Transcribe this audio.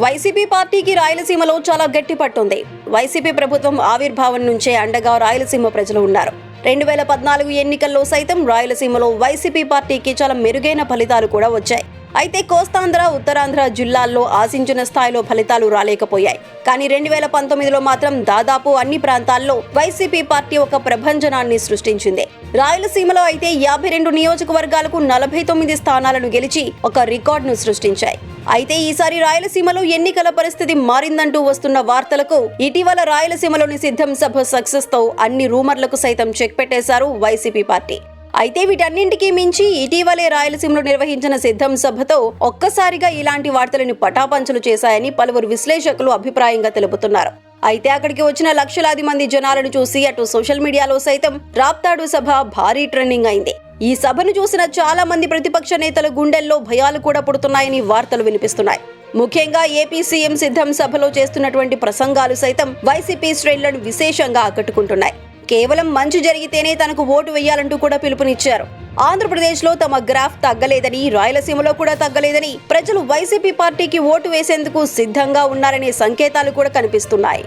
YCP పార్టీకి రాయలసీమలో చాలా గట్టి పట్టుంది. వైసీపీ ప్రభుత్వం ఆవిర్భావం నుంచే అండగా రాయలసీమ ప్రజలు ఉన్నారు. 2014 ఎన్నికల్లో సైతం రాయలసీమలో వైసీపీ పార్టీకి చాలా మెరుగైన ఫలితాలు కూడా వచ్చాయి. అయితే కోస్తాంధ్ర, ఉత్తరాంధ్ర జిల్లాల్లో ఆశించిన స్థాయిలో ఫలితాలు రాలేకపోయాయి. కానీ 2019లో మాత్రం దాదాపు అన్ని ప్రాంతాల్లో వైసీపీ పార్టీ ఒక ప్రభంజనాన్ని సృష్టించింది. రాయలసీమలో అయితే 52 నియోజకవర్గాలకు 49 స్థానాలను గెలిచి ఒక రికార్డును సృష్టించాయి. అయితే ఈసారి రాయలసీమలో ఎన్నికల పరిస్థితి మారిందంటూ వస్తున్న వార్తలకు ఇటీవల రాయలసీమలోని సిద్ధం సభ సక్సెస్ తో అన్ని రూమర్లకు సైతం చెక్ పెట్టేశారు వైసీపీ పార్టీ. అయితే వీటన్నింటికీ మించి ఇటీవలే రాయలసీమలో నిర్వహించిన సిద్ధం సభతో ఒక్కసారిగా ఇలాంటి వార్తలను పటాపంచలు చేశాయని పలువురు విశ్లేషకులు అభిప్రాయంగా తెలుపుతున్నారు. అయితే అక్కడికి వచ్చిన లక్షలాది మంది జనాలను చూసి అటు సోషల్ మీడియాలో సైతం రాప్తాడు సభ భారీ ట్రెండింగ్ అయింది. ఈ సభను చూసిన చాలా మంది ప్రతిపక్ష నేతల గుండెల్లో భయాలు కూడా పుడుతున్నాయని వార్తలు వినిపిస్తున్నాయి. ముఖ్యంగా ఏపీ సీఎం సిద్ధం సభలో చేస్తున్నటువంటి ప్రసంగాలు సైతం వైసీపీ శ్రేణులను విశేషంగా ఆకట్టుకుంటున్నాయి. కేవలం మంచి జరిగితేనే తనకు ఓటు వేయాలంటూ కూడా పిలుపునిచ్చారు. ఆంధ్రప్రదేశ్లో తమ గ్రాఫ్ తగ్గలేదని, రాయలసీమలో కూడా తగ్గలేదని, ప్రజలు వైసీపీ పార్టీకి ఓటు వేసేందుకు సిద్ధంగా ఉన్నారనే సంకేతాలు కూడా కనిపిస్తున్నాయి.